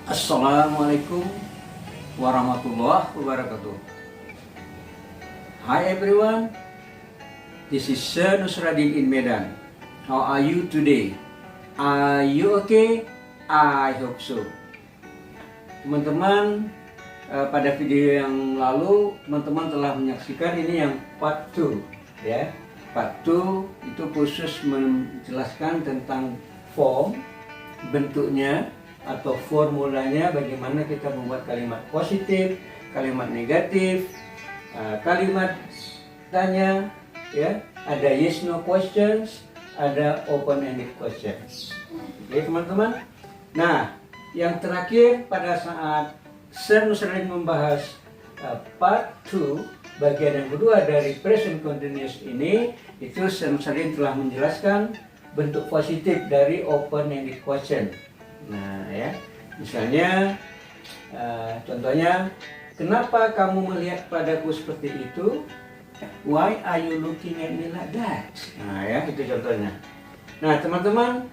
Assalamualaikum warahmatullahi wabarakatuh. Hi everyone, this is Sir Nusradin in Medan. How are you today? Are you okay? I hope so. Teman-teman, pada video yang lalu teman-teman telah menyaksikan ini yang part 2 ya. Part 2 itu khusus menjelaskan tentang form, bentuknya atau formulanya, bagaimana kita membuat kalimat positif, kalimat negatif, kalimat tanya ya, ada yes no questions, ada open ended questions. Oke teman-teman. Nah, yang terakhir pada saat Sir Nusradin membahas part 2 bagian yang kedua dari present continuous ini, itu Sir Nusradin telah menjelaskan bentuk positif dari open ended question. Nah ya, misalnya contohnya, kenapa kamu melihat padaku seperti itu? Why are you looking at me like that? Nah ya, itu contohnya. Nah teman-teman,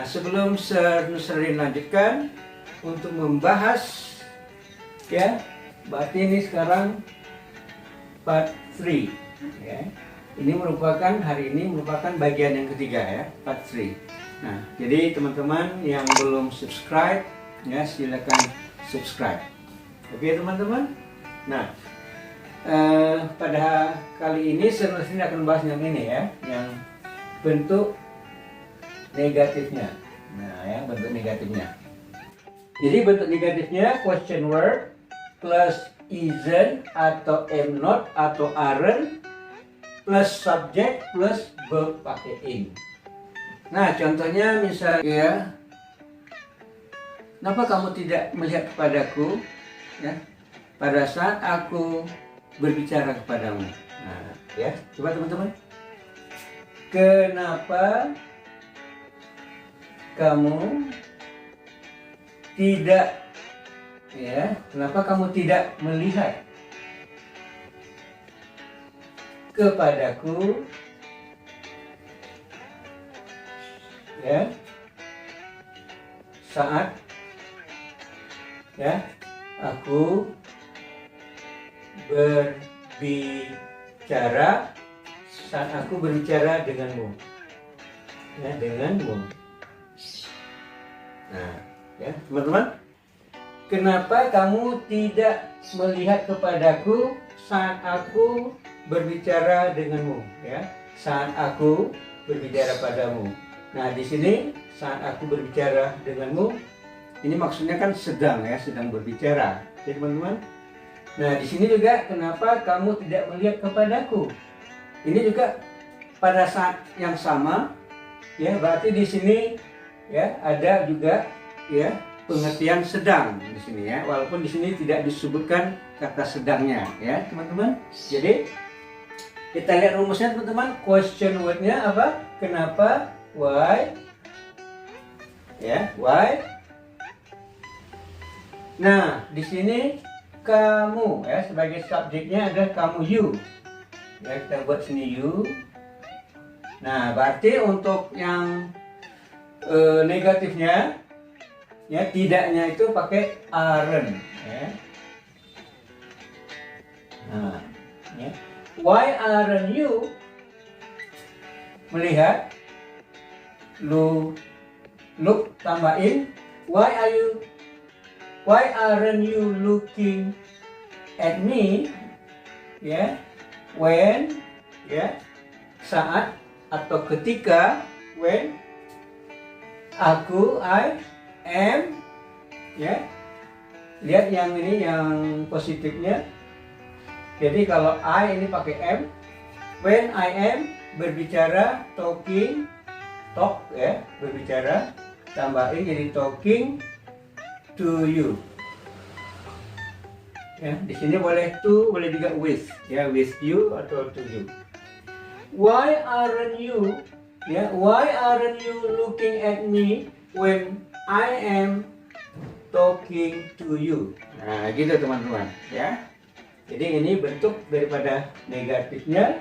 sebelum Sir Nusradin lanjutkan untuk membahas ya, berarti ini sekarang part 3 ya. Ini merupakan, hari ini merupakan bagian yang ketiga ya, part 3. Nah, jadi teman-teman yang belum subscribe ya, silakan subscribe. Oke teman-teman. Nah, pada kali ini Sir Nusradin akan bahas yang ini ya, yang bentuk negatifnya. Nah, ya, bentuk negatifnya. Jadi bentuk negatifnya question word plus isn't atau am not atau aren't plus subject plus verb pakai in. Nah, contohnya misalnya ya, kenapa kamu tidak melihat kepadaku ya, pada saat aku berbicara kepadamu. Nah, ya, coba teman-teman. Kenapa kamu tidak ya, kenapa kamu tidak melihat kepadaku ya, saat ya aku berbicara, saat aku berbicara denganmu ya, denganmu. Nah ya teman-teman, kenapa kamu tidak melihat kepadaku saat aku berbicara denganmu ya, saat aku berbicara padamu. Nah di sini saat aku berbicara denganmu, ini maksudnya kan sedang ya, sedang berbicara ya teman-teman. Nah di sini juga kenapa kamu tidak melihat kepadaku, ini juga pada saat yang sama ya, berarti di sini ya ada juga ya pengertian sedang di sini ya, walaupun di sini tidak disebutkan kata sedangnya ya teman-teman. Jadi kita lihat rumusnya teman-teman. Question wordnya apa? Kenapa? Why? Ya, why? Nah, di sini kamu ya, sebagai subjeknya ada kamu, you. Ya, kita buat sini you. Nah, berarti untuk yang negatifnya ya, tidaknya itu pakai aren't ya. Nah, ya. Why aren't you melihat? Look tambahin, why aren't you looking at me ya, when ya, saat atau ketika, when I am ya. Lihat yang ini yang positifnya. Jadi kalau I ini pakai am, when I am berbicara, talking, talk ya, berbicara, tambahin jadi talking to you. Ya, di sini boleh to, boleh juga with ya, with you atau to you. Why aren't you ya, why aren't you looking at me when I am talking to you. Nah, gitu teman-teman ya. Jadi ini bentuk daripada negatifnya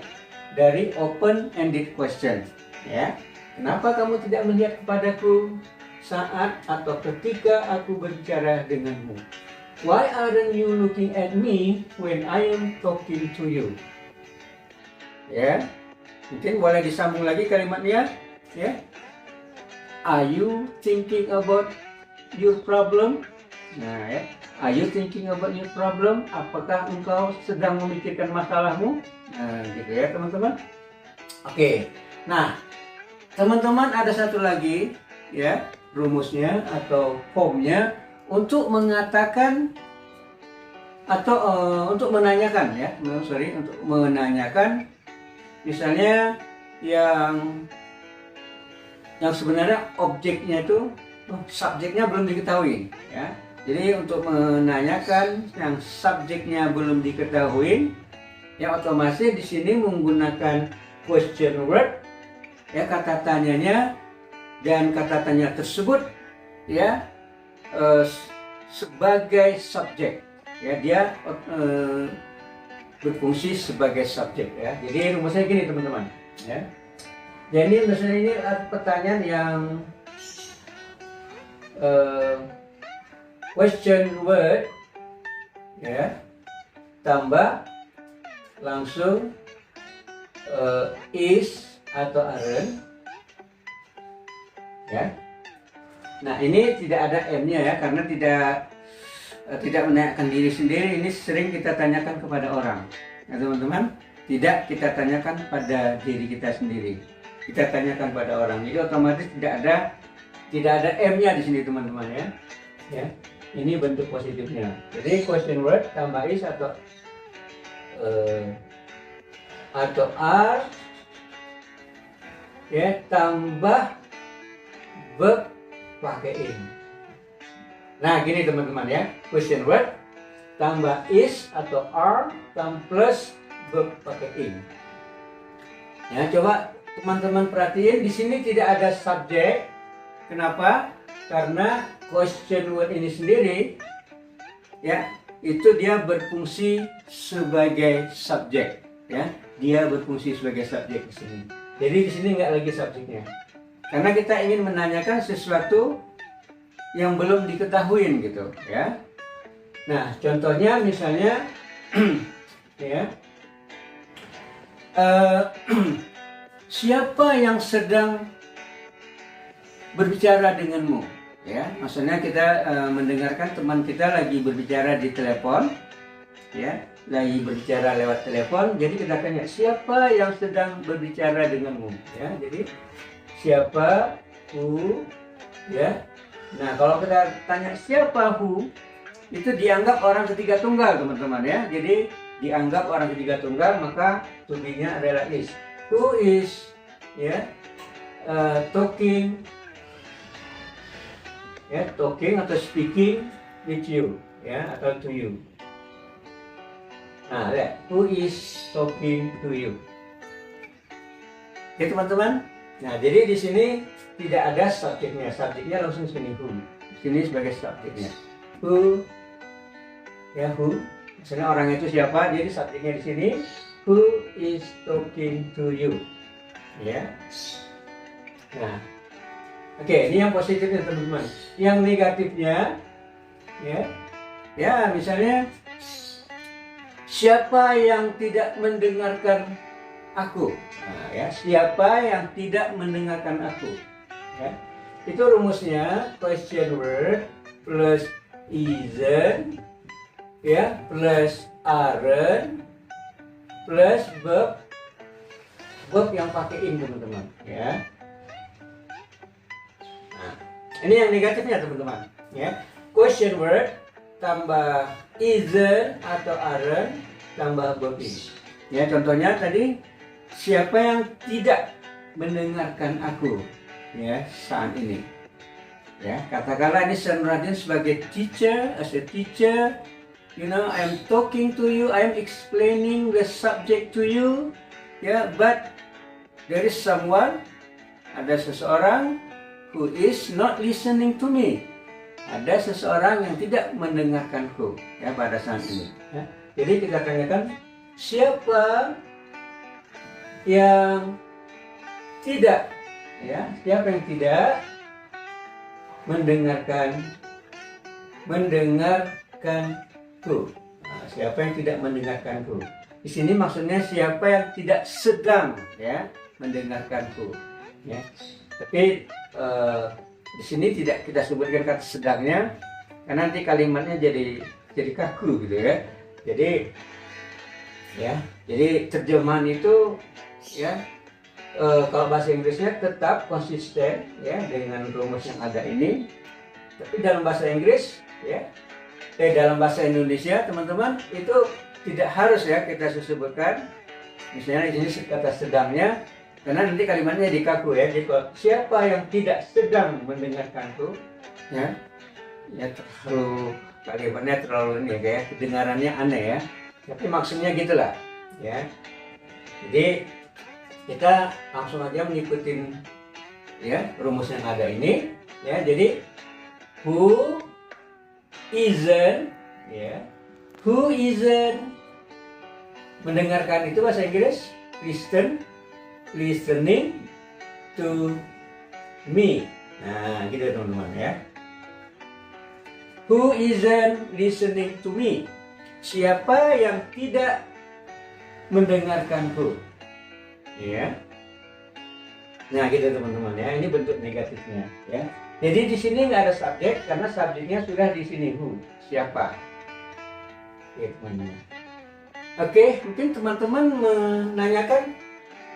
dari open ended question ya. Kenapa kamu tidak melihat kepadaku? saat atau ketika aku berbicara denganmu? Why aren't you looking at me when I am talking to you? Ya, mungkin boleh disambung lagi kalimatnya. Ya, are you thinking about your problem? Nah, ya, are you thinking about your problem? Apakah engkau sedang memikirkan masalahmu? Nah, gitu ya teman-teman. Oke, nah teman-teman ada satu lagi ya rumusnya atau formnya untuk mengatakan atau untuk menanyakan ya, untuk menanyakan misalnya yang sebenarnya objeknya itu subjeknya belum diketahui ya. Jadi untuk menanyakan yang subjeknya belum diketahui ya otomatis di sini menggunakan question word ya, kata tanyanya, dan kata tanya tersebut ya sebagai subjek ya, dia berfungsi sebagai subjek ya. Jadi rumusnya gini teman-teman ya. Jadi misalnya ini ada pertanyaan yang question word ya tambah langsung is atau aren't ya. Nah ini tidak ada M-nya ya, karena tidak menanyakan diri sendiri. Ini sering kita tanyakan kepada orang ya teman-teman, tidak kita tanyakan pada diri kita sendiri, kita tanyakan pada orang. Jadi otomatis tidak ada M-nya di sini teman-teman ya. Ya, ini bentuk positifnya. Jadi question word tambah is atau are ya tambah verb pakai in. Nah gini teman-teman ya, question word tambah is atau are tambah plus verb pakai in. Ya coba teman-teman perhatiin, di sini tidak ada subjek. Kenapa? Karena question word ini sendiri ya itu dia berfungsi sebagai subjek ya, dia berfungsi sebagai subjek di sini. Jadi di sini nggak lagi subjeknya, karena kita ingin menanyakan sesuatu yang belum diketahui gitu ya. Nah contohnya misalnya ya siapa yang sedang berbicara denganmu ya, maksudnya kita mendengarkan teman kita lagi berbicara di telepon ya, lagi berbicara lewat telepon. Jadi kita tanya siapa yang sedang berbicara denganmu ya. Jadi siapa, who ya. Nah kalau kita tanya siapa, who, itu dianggap orang ketiga tunggal teman-teman ya. Jadi dianggap orang ketiga tunggal, maka to be-nya adalah is. Who is ya talking ya, talking atau speaking with you ya, atau to you. Nah lihat, who is talking to you. Oke teman-teman. Nah jadi di sini tidak ada subjeknya, subjeknya langsung sini who. Sini sebagai subjeknya. Who ya, who. Misalnya orang itu siapa, jadi subjeknya di sini who is talking to you ya. Nah oke, ini yang positifnya teman-teman. Yang negatifnya ya misalnya siapa yang tidak mendengarkan aku. Nah, ya, siapa yang tidak mendengarkan aku ya. Itu rumusnya question word plus isn't ya plus aren't plus verb yang pakai in teman-teman ya. Nah, ini yang negatifnya teman-teman ya. Question word tambah isn't atau aren't tambah verb in. Ya contohnya tadi, siapa yang tidak mendengarkan aku ya saat ini. Ya, katakanlah ini Sanradin sebagai teacher, as a teacher, you know, I am talking to you, I am explaining the subject to you, ya, but there is someone, ada seseorang who is not listening to me. Ada seseorang yang tidak mendengarkanku ya pada saat ini. Ya. Jadi kita tanyakan siapa yang tidak, ya, siapa yang tidak mendengarkanku. Nah, siapa yang tidak mendengarkanku? Di sini maksudnya siapa yang tidak sedang ya mendengarkanku. Ya. Tapi di sini tidak kita sebutkan kata sedangnya, karena nanti kalimatnya jadi kaku gitu ya. Jadi terjemahan itu ya kalau bahasa Inggrisnya tetap konsisten ya dengan rumus yang ada ini. Tapi dalam bahasa Inggris ya, dalam bahasa Indonesia teman-teman itu tidak harus ya kita sebutkan. Misalnya di sini kata sedangnya, karena nanti kalimatnya jadi kaku ya. Jadi kalau siapa yang tidak sedang mendengarkanku, ya terlalu kalimatnya terlalu ini kayak kedengarannya aneh ya. Tapi maksudnya gitulah ya. Jadi kita langsung aja mengikuti ya rumus yang ada ini ya. Jadi who isn't ya, who isn't mendengarkan itu bahasa Inggris listening to me. Nah gitu teman-teman ya. Who isn't listening to me? Siapa yang tidak mendengarkanku? Ya. Nah gitu teman-teman ya. Ini bentuk negatifnya ya. Jadi di sini nggak ada subjek karena subjeknya sudah di sini who, siapa. Oke teman-teman. Oke, mungkin teman-teman menanyakan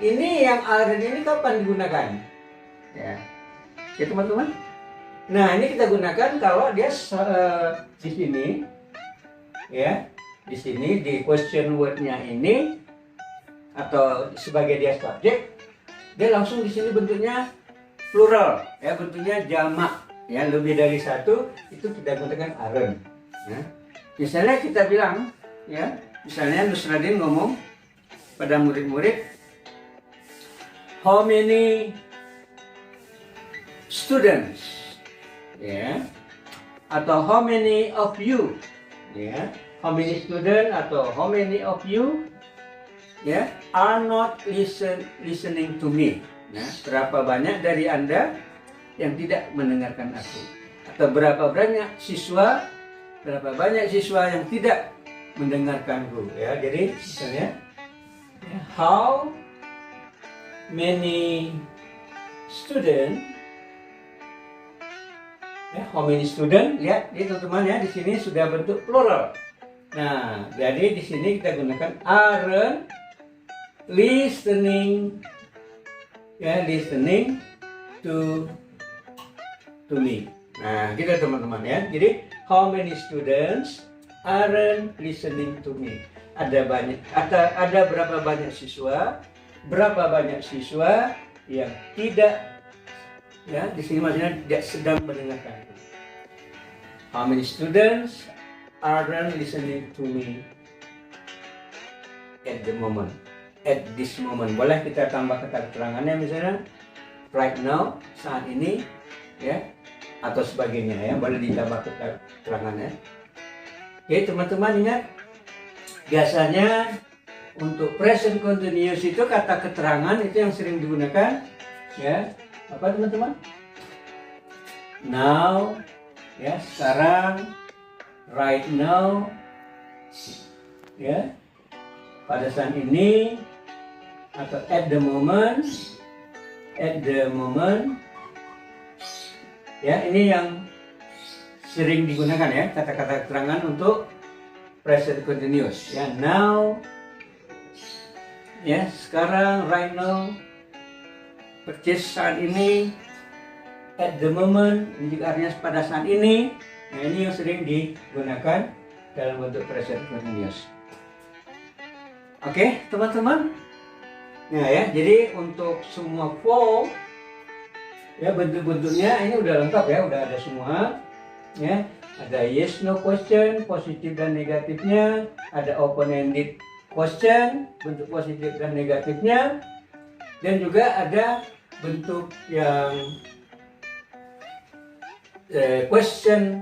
ini yang are ini kapan digunakan? Ya. Oke teman-teman. Nah ini kita gunakan kalau dia di sini ya, di sini di question word-nya ini atau sebagai dia subjek, dia langsung di sini bentuknya plural ya, bentuknya jamak ya, lebih dari satu, itu kita gunakan aren't ya. Misalnya kita bilang ya, misalnya Nusradin ngomong pada murid-murid, how many students ya, atau how many of you ya, how many student atau how many of you ya are not listening to me. Nah, berapa banyak dari Anda yang tidak mendengarkan aku? Atau berapa banyak siswa yang tidak mendengarkanku ya. Jadi misalnya how many student ya, how many student, lihat ini teman-teman ya, di sini sudah bentuk plural. Nah, jadi di sini kita gunakan aren't listening ya, listening to me. Nah gitu teman-teman ya. Jadi how many students aren't listening to me? Ada berapa banyak siswa yang tidak ya, di sini maksudnya tidak sedang mendengarkan. How many students aren't listening to me at the moment? At this moment. Boleh kita tambah kata keterangannya misalnya right now, saat ini ya, atau sebagainya ya, boleh ditambah kata keterangannya. Oke teman-teman, ingat biasanya untuk present continuous itu kata keterangan itu yang sering digunakan ya, apa teman-teman? Now ya, sekarang, right now ya, pada saat ini, atau at the moment ya, ini yang sering digunakan ya, kata-kata keterangan untuk present continuous ya. Now ya, sekarang, right now, persis saat ini, at the moment ini juga artinya pada saat ini. Nah ini yang sering digunakan dalam bentuk present continuous. Oke teman-teman. Nah ya, jadi untuk semua form ya, bentuk-bentuknya ini udah lengkap ya, udah ada semua ya. Ada yes no question, positif dan negatifnya, ada open ended question, bentuk positif dan negatifnya, dan juga ada bentuk yang question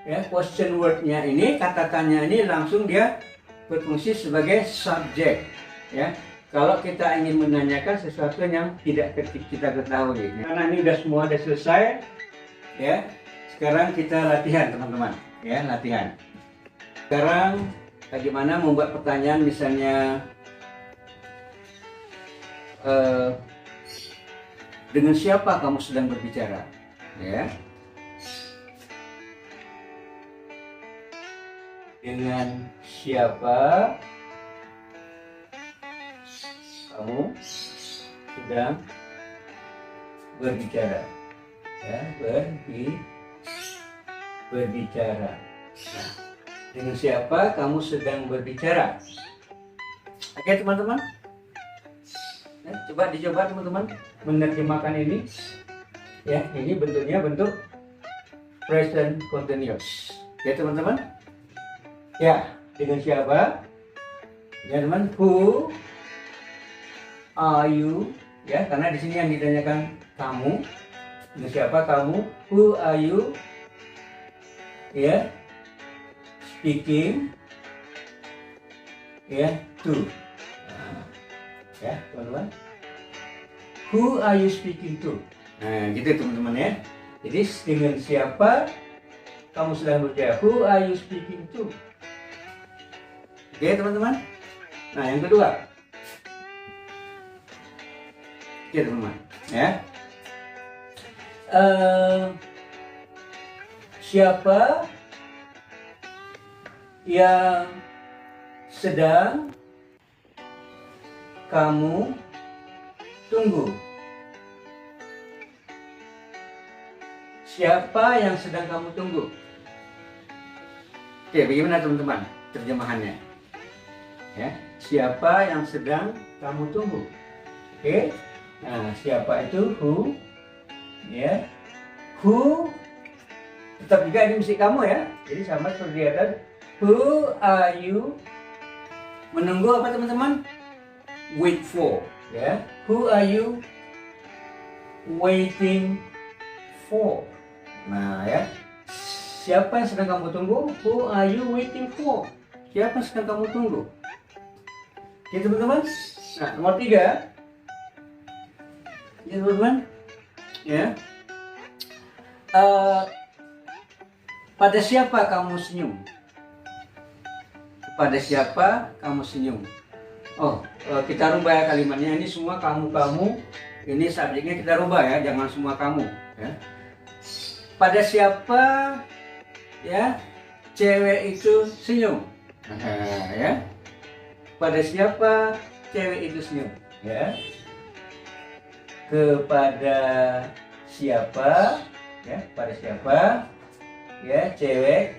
ya, question wordnya ini, kata tanya ini langsung dia berfungsi sebagai subjek ya. Kalau kita ingin menanyakan sesuatu yang tidak kita ketahui, karena ini sudah semua sudah selesai ya, sekarang kita latihan teman-teman, ya latihan. Sekarang bagaimana membuat pertanyaan, misalnya dengan siapa kamu sedang berbicara, ya? Dengan siapa kamu sedang berbicara, ya, berbicara. Nah, dengan siapa kamu sedang berbicara? Oke teman-teman, nah, dicoba teman-teman menerjemahkan ini, ya. Ini bentuknya bentuk present continuous, ya teman-teman. Ya, dengan siapa? Ya teman, who are you? Ya, karena di sini yang ditanyakan kamu. Dengan siapa kamu? Who are you? Ya, speaking. Ya, to. Nah, ya, teman-teman. Who are you speaking to? Nah, gitu teman-teman ya. Jadi dengan siapa kamu sedang berbicara? Who are you speaking to? Oke teman-teman. Nah, yang kedua. Oke teman-teman, ya. Siapa yang sedang kamu tunggu? Siapa yang sedang kamu tunggu? Oke, bagaimana teman-teman terjemahannya? Ya, siapa yang sedang kamu tunggu? Oke, nah siapa itu who, ya, who tetap juga ini mesti kamu ya, jadi sama seperti di atas. Who are you? Menunggu apa teman-teman? Wait for, ya. Who are you waiting for? Nah ya, siapa yang sedang kamu tunggu? Who are you waiting for? Siapa yang sedang kamu tunggu? Oke teman-teman. Nah, nomor 3. Ya teman-teman. Ya. Pada siapa kamu senyum? Pada siapa kamu senyum? Oh, kita rubah ya kalimatnya. Ini semua kamu-kamu. Ini subjeknya kita rubah ya, jangan semua kamu. Ya. Pada siapa ya cewek itu senyum? Nah, ya. Pada siapa cewek itu senyum? Ya. Kepada siapa? Ya, pada siapa? Ya, cewek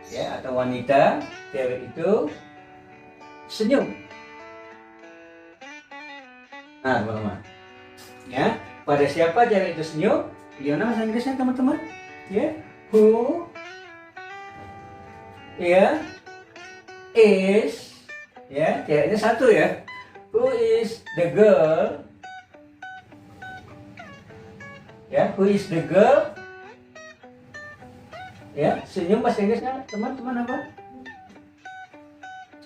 ya atau wanita, cewek itu senyum. Nah, teman-teman. Ya, pada siapa cewek itu senyum? Gimana bahasa Inggrisnya, teman-teman? Ya, who ya is, ya, ceweknya satu ya. Who is the girl? Ya, who is the girl? Ya, senyum bahasa Inggrisnya teman-teman apa?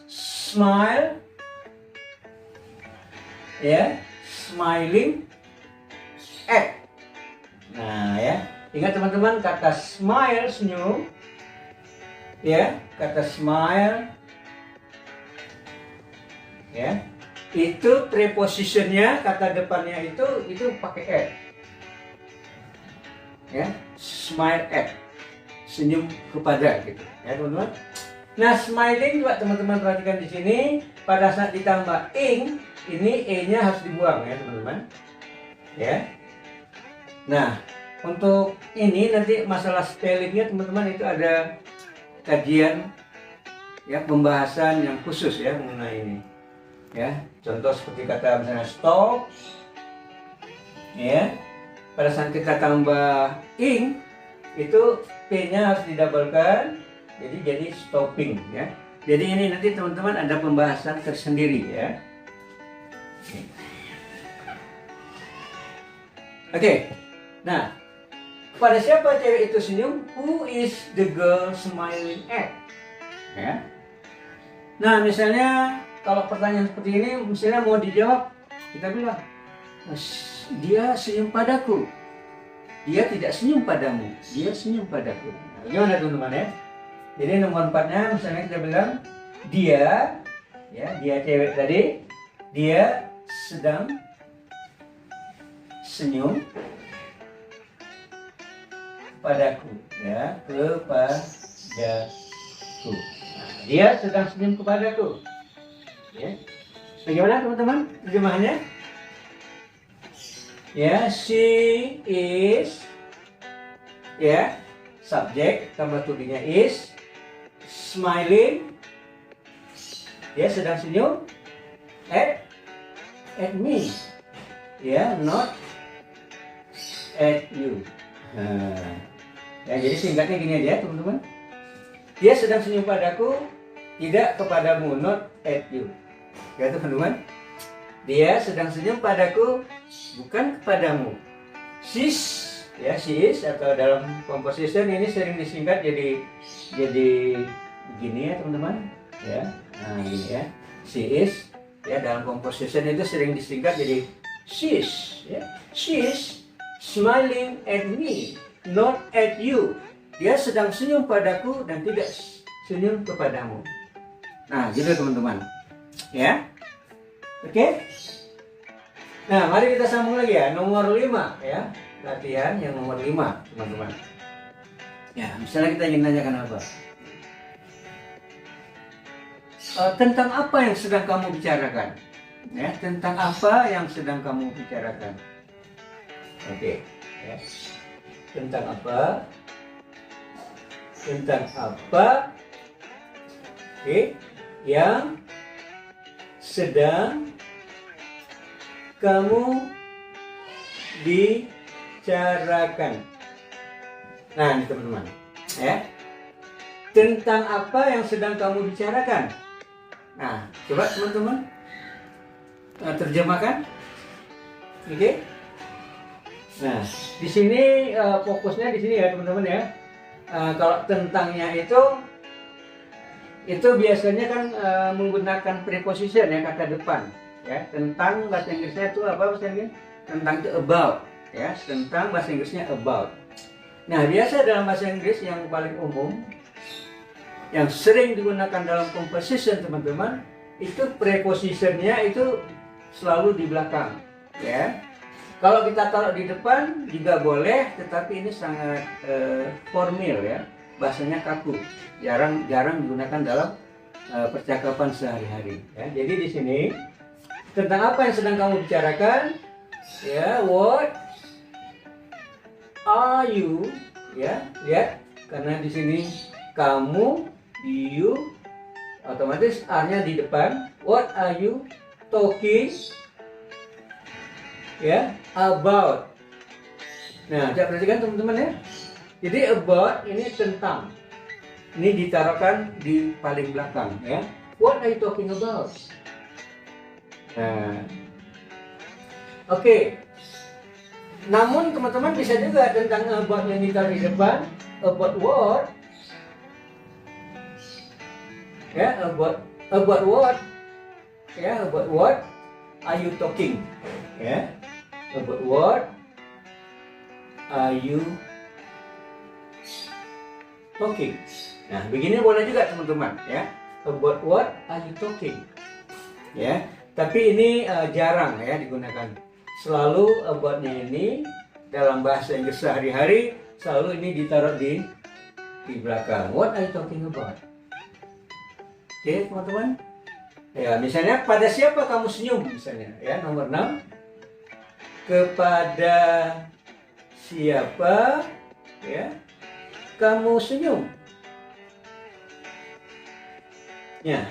Smile. Ya, smiling at. Nah, ya. Ingat teman-teman, kata smile senyum. Ya, kata smile. Ya. Itu prepositionnya, kata depannya itu pakai at. Ya, smile at. Senyum kepada gitu. Ya, teman-teman. Nah, smiling juga teman-teman perhatikan di sini, pada saat ditambah ing, ini e-nya harus dibuang ya, teman-teman. Ya. Nah, untuk ini nanti masalah spellingnya teman-teman itu ada kajian ya, pembahasan yang khusus ya mengenai ini. Ya, contoh seperti kata misalnya stop. Ya. Pada saat kita tambah ing, itu p-nya harus didabelkan, jadi stopping ya. Jadi ini nanti teman-teman ada pembahasan tersendiri ya. Oke. Nah, pada siapa cewek itu senyum? Who is the girl smiling at? Ya. Nah, misalnya kalau pertanyaan seperti ini, misalnya mau dijawab, kita bilang, dia senyum padaku. dia tidak senyum padamu, dia senyum padaku. Nah, gimana teman-teman ya? Jadi nomor 4-nya misalnya kita bilang dia, ya dia cewek tadi, dia sedang senyum padaku, ya kepadaku. Nah, dia sedang senyum kepadaku. Ya. Bagaimana teman-teman terjemahannya? Ya, she is, ya, subjek tambah to be-nya is, smiling, ya sedang senyum, at me, ya, not at you. Nah, ya jadi singkatnya gini aja teman-teman. Dia sedang senyum padaku, tidak kepadamu, not at you. Ya teman-teman. Dia sedang senyum padaku, bukan kepadamu. She's, ya she is, atau dalam composition ini sering disingkat jadi begini ya teman-teman. Ya, nah gini ya. She is, ya dalam composition itu sering disingkat jadi she's. Ya, she's smiling at me, not at you. Dia sedang senyum padaku dan tidak senyum kepadamu. Nah, gitu teman-teman. Ya. Oke. Nah, mari kita sambung lagi ya. Nomor 5 ya. Latihan yang nomor 5, teman-teman. Ya, misalnya kita ingin nanyakan apa? Tentang apa yang sedang kamu bicarakan? Ya, tentang apa yang sedang kamu bicarakan? Oke, ya. Tentang apa? Tentang apa? Oke, yang sedang kamu bicarakan. Nah, ini teman-teman, ya. Tentang apa yang sedang kamu bicarakan? Nah, coba teman-teman terjemahkan. Oke. Nah, di sini fokusnya di sini ya, teman-teman ya. Kalau tentangnya itu biasanya kan menggunakan preposition ya, kata depan. Ya, tentang bahasa Inggrisnya itu apa bahasa Inggris? Tentang itu about, ya, tentang bahasa Inggrisnya about. Nah, biasa dalam bahasa Inggris yang paling umum, yang sering digunakan dalam composition teman-teman, itu prepositionnya itu selalu di belakang, ya. Kalau kita taruh di depan juga boleh, tetapi ini sangat formal ya, bahasanya kaku, jarang digunakan dalam percakapan sehari-hari. Ya. Jadi di sini tentang apa yang sedang kamu bicarakan, ya, what are you, ya, lihat, karena di sini kamu, you, otomatis are-nya di depan. What are you talking, ya, about. Nah, coba perhatikan teman-teman ya. Jadi about ini tentang, ini ditaruhkan di paling belakang ya. What are you talking about? Nah, oke. Namun teman-teman bisa juga tentang about yang ditaruh di depan, about what? Ya, about what? Ya, about what are you talking? Ya, about what are you talking? Nah, begini boleh juga teman-teman ya. About what are you talking? Ya. Tapi ini jarang ya digunakan. Selalu about-nya ini dalam bahasa Inggris sehari-hari selalu ini ditaruh di belakang. What are you talking about? Oke, teman-teman. Ya, misalnya pada siapa kamu senyum misalnya ya, nomor 6. Kepada siapa ya kamu senyum? Ya.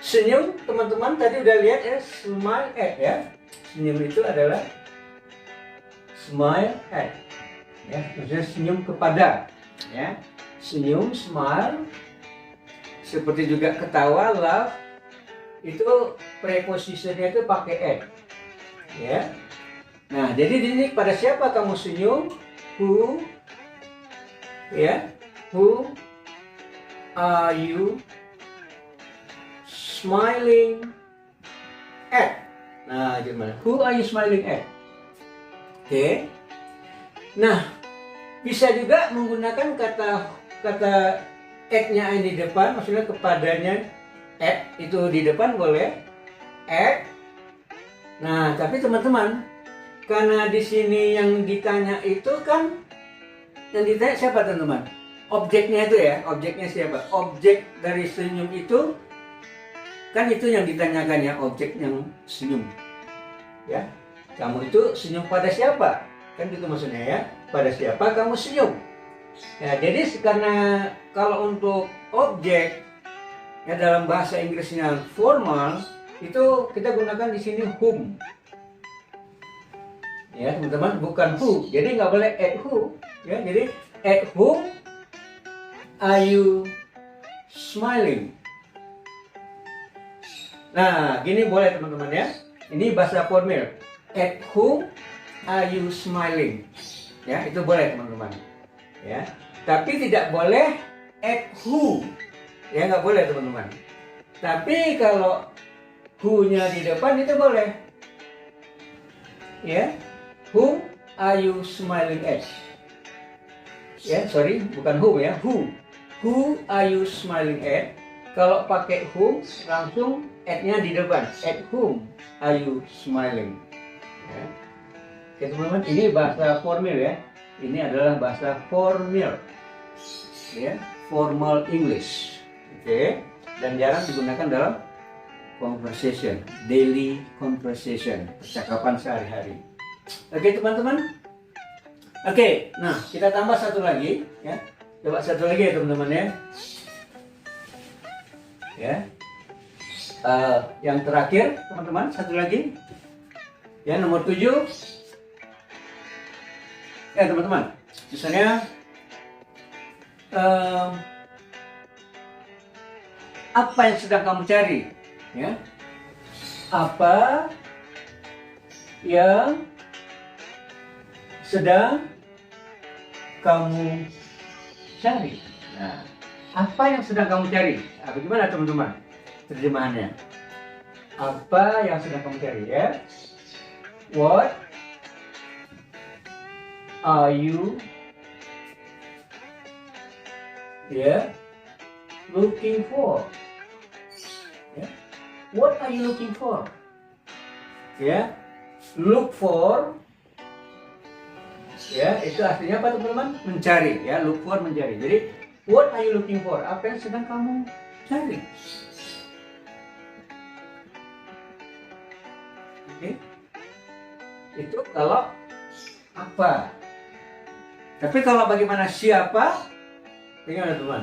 Senyum teman-teman tadi udah lihat ya, smile at ya. Senyum itu adalah smile at. Ya, maksudnya senyum kepada ya. Senyum, smile. Seperti juga ketawa, laugh. Itu prepositionnya itu pakai at. Ya. Nah, jadi di sini pada siapa kamu senyum? Who? Ya. Who are you smiling at? Nah, gimana? Who are you smiling at? Oke. Nah, Bisa juga menggunakan kata at-nya di depan, maksudnya kepadanya at itu di depan boleh at. Nah, tapi teman-teman, karena di sini yang ditanya itu kan, yang ditanya siapa teman-teman? Objeknya itu ya, objeknya siapa? Objek dari senyum itu kan itu yang ditanyakan ya, objek yang senyum. Ya, kamu itu senyum pada siapa? Kan gitu maksudnya ya, pada siapa kamu senyum? Ya, jadi karena kalau untuk objek ya dalam bahasa Inggrisnya formal itu kita gunakan di sini whom. Ya teman-teman, bukan who. Jadi nggak boleh at who. Ya, jadi at whom are you smiling? Nah, gini boleh teman-teman ya. Ini bahasa formal. At whom are you smiling? Ya, itu boleh teman-teman. Ya, tapi tidak boleh at who. Ya, nggak boleh teman-teman. Tapi kalau who-nya di depan itu boleh. Ya, whom are you smiling at? Ya, sorry, bukan whom ya, who. Who are you smiling at? Kalau pakai whom langsung at-nya di depan. At whom are you smiling? Ya. Oke teman-teman, ini bahasa formal ya. Ini adalah bahasa formal. Ya, formal English. Oke, dan jarang digunakan dalam conversation, daily conversation, percakapan sehari-hari. Oke teman-teman. Oke, nah kita tambah satu lagi ya. Coba satu lagi ya teman-teman ya. Ya. Yang terakhir teman-teman, satu lagi. Ya, nomor 7. Ya teman-teman, misalnya apa yang sedang kamu cari? Ya. Apa yang sedang kamu cari? Nah, apa yang sedang kamu cari? Nah, bagaimana teman-teman terjemahannya? Apa yang sedang kamu cari ya? What are you looking for? Yeah. What are you looking for? Ya, look for. Ya, itu artinya apa teman-teman? Mencari ya, look for mencari. Jadi, what are you looking for? Apa yang sedang kamu cari? Oke. Itu kalau apa. Tapi kalau bagaimana siapa? Bagaimana teman?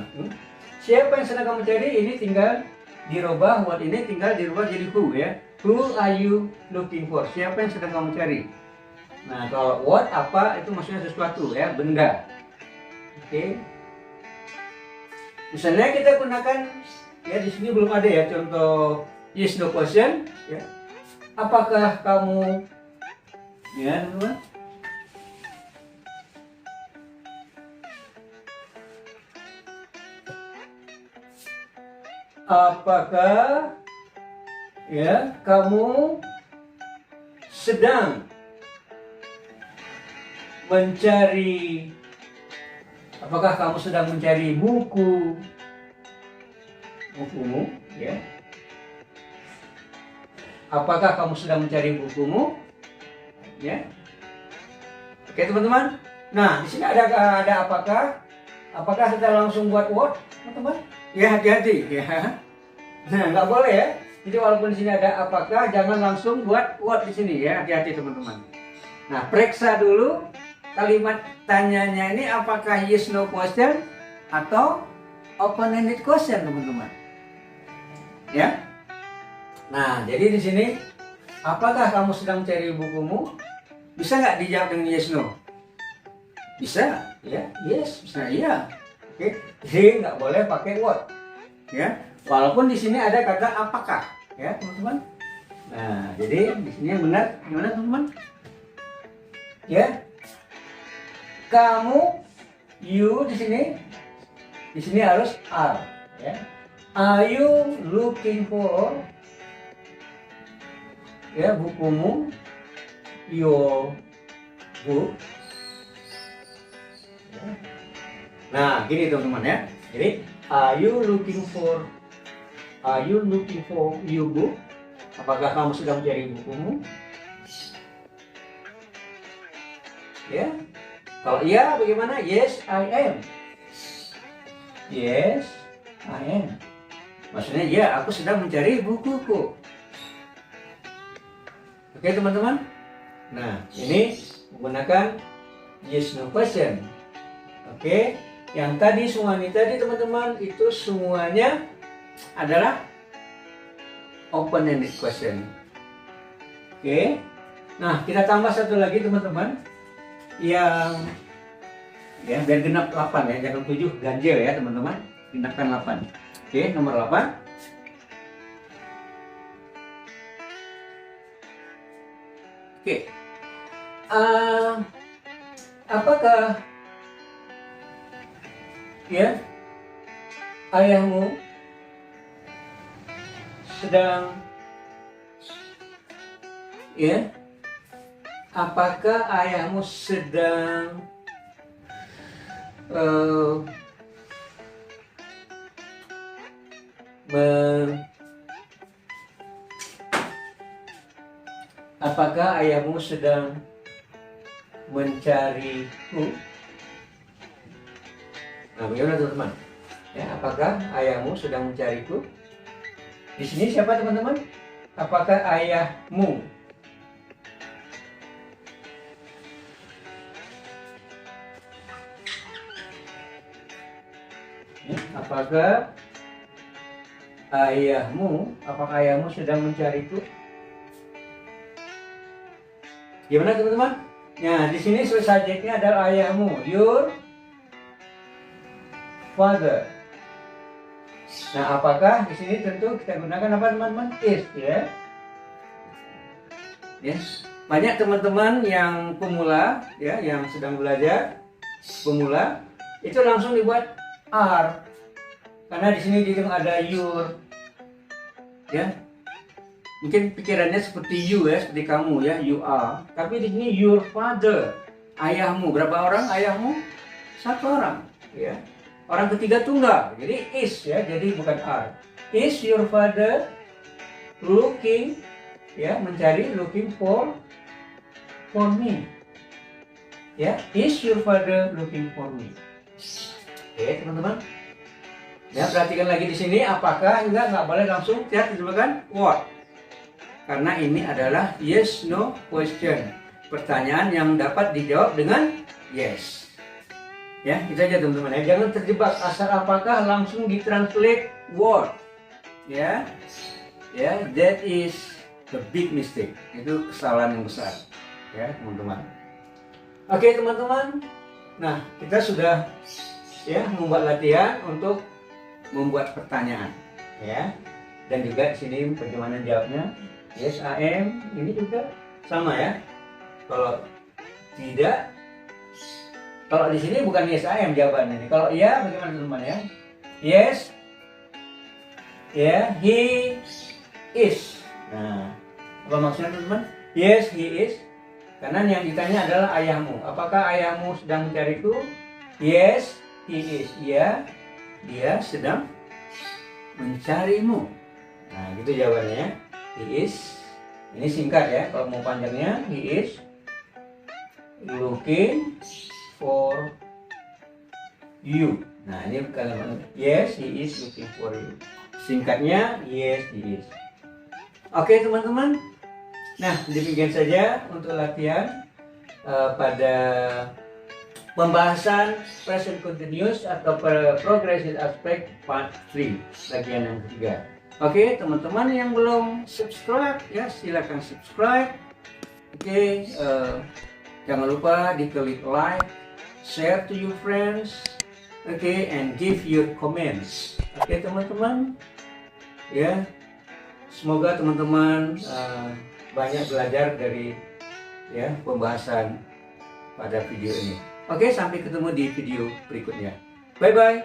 Siapa yang sedang kamu cari? Ini tinggal dirubah, what ini tinggal dirubah jadi who ya. Who are you looking for? Siapa yang sedang kamu cari? Nah, kalau what apa itu maksudnya sesuatu ya, benda. Oke. Misalnya kita gunakan ya, di sini belum ada ya contoh yes no question ya. Apakah kamu ya teman-teman? Apakah ya kamu sedang mencari, apakah kamu sedang mencari bukumu ya? Apakah kamu sedang mencari bukumu ya? Oke teman-teman. Nah, di sini ada apakah? Apakah kita langsung buat what teman-teman? Ya, hati-hati ya. Nah, nggak boleh ya. Jadi walaupun di sini ada apakah, jangan langsung buat what di sini ya. Hati-hati teman-teman. Nah, periksa dulu kalimat tanyanya ini apakah yes no question atau open-ended question teman-teman. Ya. Nah, jadi di sini apakah kamu sedang cari bukumu? Bisa nggak dijawab dengan yes no? Bisa, ya. Yes, bisa iya. Oke, jadi nggak boleh pakai what, ya. Walaupun di sini ada kata apakah, ya teman-teman. Nah, jadi di sini yang benar gimana teman-teman? Ya, kamu, you di sini harus are, ya. Are you looking for, ya bukumu, your book. Nah, gini teman-teman ya. Jadi, are you looking for your book? Apakah kamu sedang mencari bukumu? Ya. Kalau iya, bagaimana? Yes, I am. Yes, I am. Maksudnya, ya, aku sedang mencari bukuku. Oke, teman-teman. Nah, ini menggunakan yes no question. Oke, yang tadi semuanya tadi teman-teman itu semuanya adalah open-ended question. Oke, nah kita tambah satu lagi teman-teman yang ya biar genap 8 ya, jangan 7 ganjil ya teman-teman, genapkan 8. Oke, nomor 8. Oke, apakah ya ayahmu sedang ya apakah ayahmu sedang apakah ayahmu sedang mencariku? Nah, bagaimana teman-teman? Ya, apakah ayahmu sedang mencariku? Di sini siapa teman-teman? Apakah ayahmu? Ya, apakah ayahmu sedang mencariku? Gimana teman-teman? Nah, di sini subjeknya adalah ayahmu, your father. Nah, apakah di sini tentu kita gunakan apa teman-teman? Is ya. Yes. Banyak teman-teman yang pemula ya, yang sedang belajar pemula itu langsung dibuat are. Karena di sini ada your. Ya. Mungkin pikirannya seperti you ya, seperti kamu ya, you are. Tapi di sini your father, ayahmu. Berapa orang ayahmu? 1 orang, ya. Orang ketiga tunggal, jadi is ya, jadi bukan are. Is your father looking, ya, mencari, looking for me. Ya, is your father looking for me? Oke, teman-teman. Ya, perhatikan lagi di sini, apakah nggak boleh langsung lihat disebutkan what. Karena ini adalah yes no question, pertanyaan yang dapat dijawab dengan yes. Ya, itu aja teman-teman ya, jangan terjebak asal apakah langsung ditranslate word. Ya, ya, that is the big mistake, itu kesalahan yang besar ya teman-teman. Oke teman-teman, nah kita sudah ya membuat latihan untuk membuat pertanyaan ya, dan juga di sini bagaimana jawabnya. Yes, I am. Ini juga sama ya. Kalau tidak, kalau di sini bukan yes, I am jawabannya. Kalau iya, bagaimana teman-teman ya? Yes, ya, he is. Nah, apa maksudnya teman-teman? Yes, he is. Karena yang ditanya adalah ayahmu. Apakah ayahmu sedang mencariku? Yes, he is. Iya, dia sedang mencarimu. Nah, gitu jawabannya ya. He is, ini singkat ya, kalau mau panjangnya, he is looking for you. Nah, ini kalimat yes, he is looking for you. Singkatnya, yes, he is. Oke teman-teman, nah demikian saja untuk latihan pada pembahasan present continuous atau progressive aspect part 3, bagian yang ketiga. Oke, teman-teman yang belum subscribe ya silakan subscribe. Oke, jangan lupa diklik like, share to your friends. Oke, and give your comments. Oke, teman-teman. Ya, semoga teman-teman banyak belajar dari ya pembahasan pada video ini. Oke, sampai ketemu di video berikutnya. Bye bye.